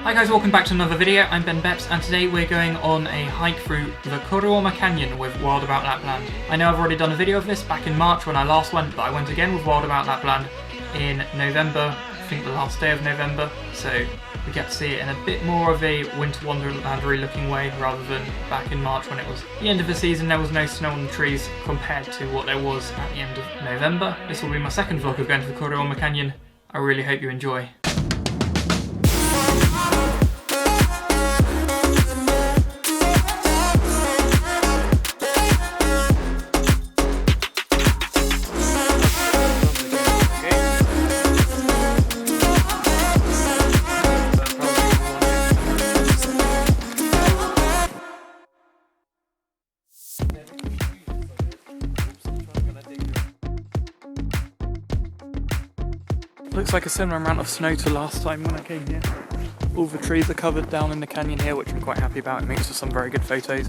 Hi guys, welcome back to another video. I'm Ben Beps and today we're going on a hike through the KOROUOMA Canyon with Wild About Lapland. I know I've already done a video of this back in March when I last went, but I went again with Wild About Lapland in November, I think the last day of November, so we get to see it in a bit more of a winter wonderland-y looking way rather than back in March when it was the end of the season. There was no snow on the trees compared to what there was at the end of November. This will be my second vlog of going to the KOROUOMA Canyon. I really hope you enjoy. Looks like a similar amount of snow to last time when I came here. All the trees are covered down in the canyon here, which I'm quite happy about. It makes for some very good photos.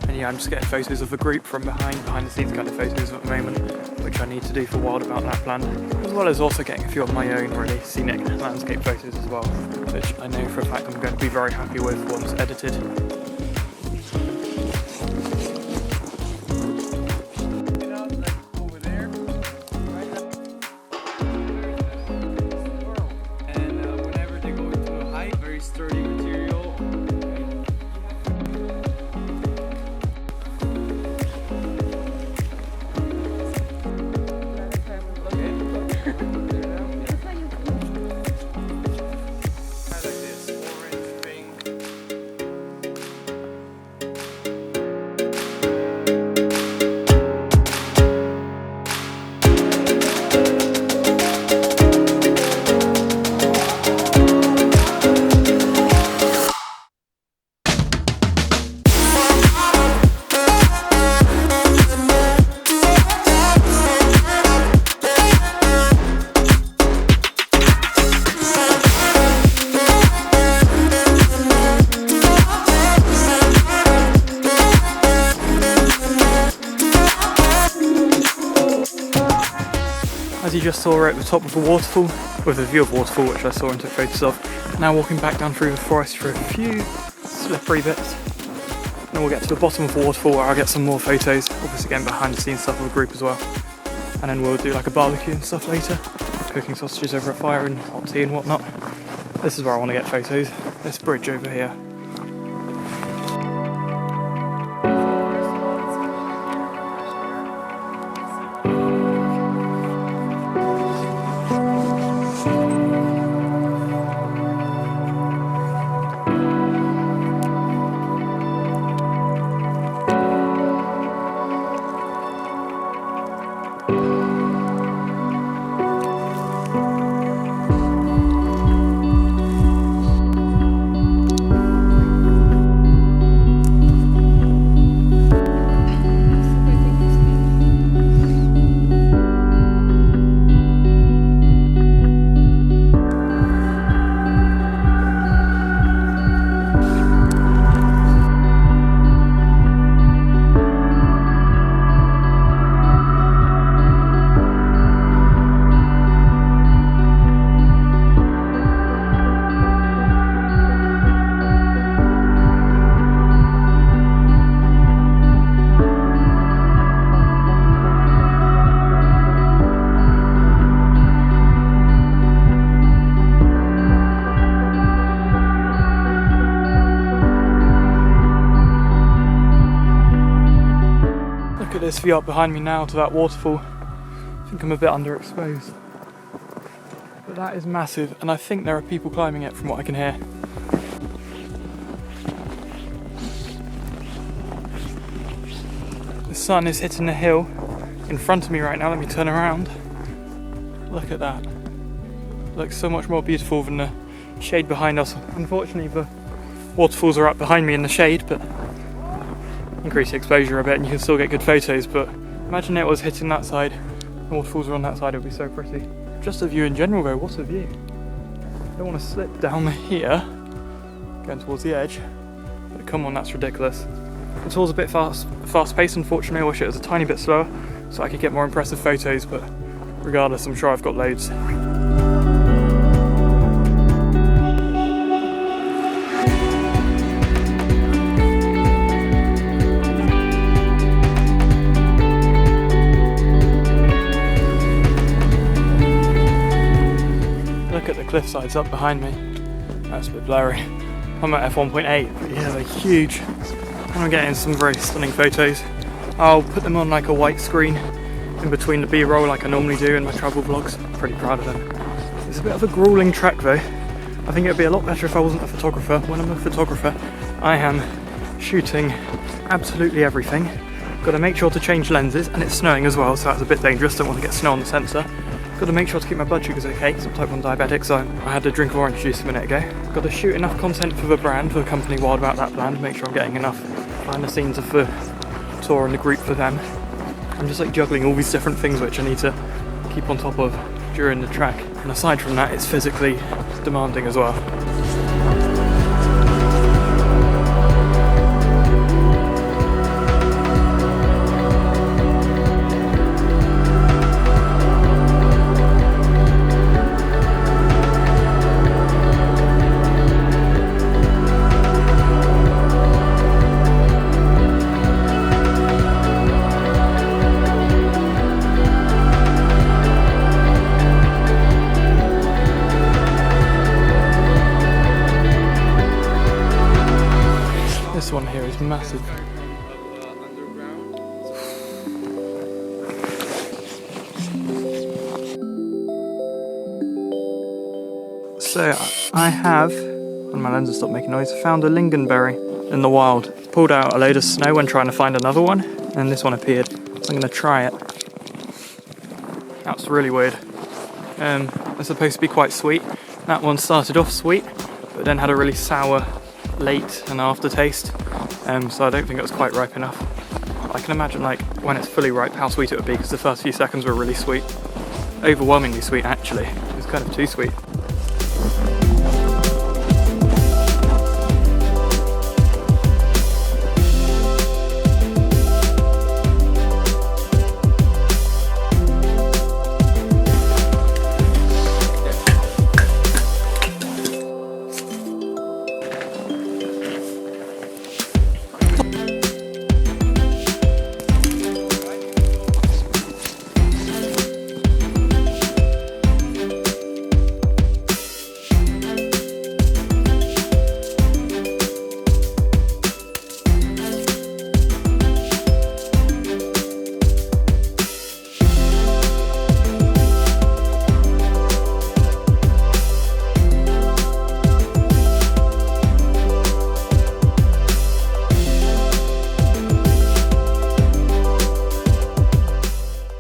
And yeah, I'm just getting photos of the group from behind the scenes kind of photos at the moment, which I need to do for Wild About Lapland, as well as also getting a few of my own really scenic landscape photos as well, which I know for a fact I'm going to be very happy with once edited. Sturdy material. As you just saw, we're at the top of a waterfall, with a view of waterfall which I saw and took photos of. Now walking back down through the forest for a few slippery bits. And we'll get to the bottom of the waterfall where I'll get some more photos, obviously getting behind the scenes stuff with the group as well. And then we'll do like a barbecue and stuff later, cooking sausages over a fire and hot tea and whatnot. This is where I want to get photos, this bridge over here. Look at this view up behind me now to that waterfall. I think I'm a bit underexposed. But that is massive, and I think there are people climbing it from what I can hear. The sun is hitting the hill in front of me right now. Let me turn around. Look at that. It looks so much more beautiful than the shade behind us. Unfortunately, the waterfalls are up behind me in the shade, but increase the exposure a bit and you can still get good photos. But imagine it was hitting that side, the waterfalls are on that side, it would be so pretty. Just a view in general though, what a view. I don't want to slip down here, going towards the edge, but come on, that's ridiculous. The tour's a bit fast paced unfortunately. I wish it was a tiny bit slower so I could get more impressive photos, but regardless, I'm sure I've got loads. cliffsides up behind me. That's a bit blurry. I'm at f1.8, but yeah, they're huge. And I'm getting some very stunning photos. I'll put them on like a white screen in between the B-roll like I normally do in my travel vlogs. I'm pretty proud of them. It's a bit of a grueling trek though. I think it would be a lot better if I wasn't a photographer. When I'm a photographer, I am shooting absolutely everything. Got to make sure to change lenses, and it's snowing as well, so that's a bit dangerous. Don't want to get snow on the sensor. Got to make sure to keep my blood sugars okay, because I'm type 1 diabetic, so I had a drink of orange juice a minute ago. Got to shoot enough content for the brand, for the company Wild About Lapland, make sure I'm getting enough behind the scenes of the tour and the group for them. I'm just like juggling all these different things which I need to keep on top of during the trek. And aside from that, it's physically demanding as well. This one here is massive. So I have, when my lenses stopped making noise, found a lingonberry in the wild. Pulled out a load of snow when trying to find another one, and this one appeared. So I'm going to try it. That's really weird. It's supposed to be quite sweet. That one started off sweet, but then had a really sour late and aftertaste, so I don't think it was quite ripe enough. I can imagine like when it's fully ripe how sweet it would be, because the first few seconds were really sweet. Overwhelmingly sweet actually. It was kind of too sweet.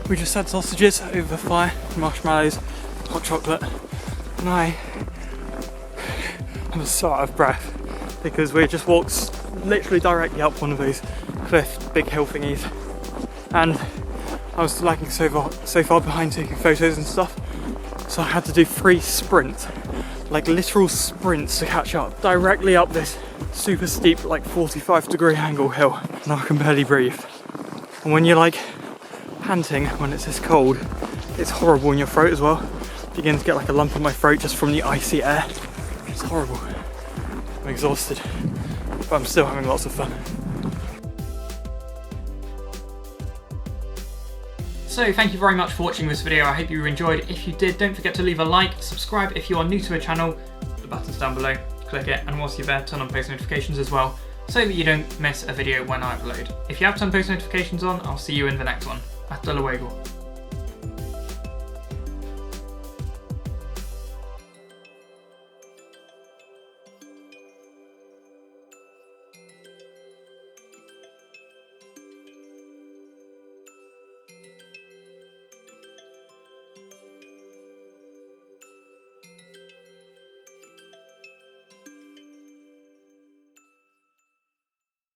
We just had sausages over the fire, marshmallows, hot chocolate, and I'm so out of breath because we just walked literally directly up one of those cliff big hill thingies, and I was lagging so far behind taking photos and stuff, so I had to do 3 sprints, like literal sprints to catch up directly up this super steep like 45-degree angle hill, and I can barely breathe. And when you're like panting when it's this cold, it's horrible in your throat as well. I begin to get like a lump in my throat just from the icy air. It's horrible. I'm exhausted, but I'm still having lots of fun. So thank you very much for watching this video. I hope you enjoyed. If you did, don't forget to leave a like, subscribe if you are new to the channel. The button's down below, click it, and whilst you're there, turn on post notifications as well, so that you don't miss a video when I upload. If you have turned post notifications on, I'll see you in the next one. Hasta luego.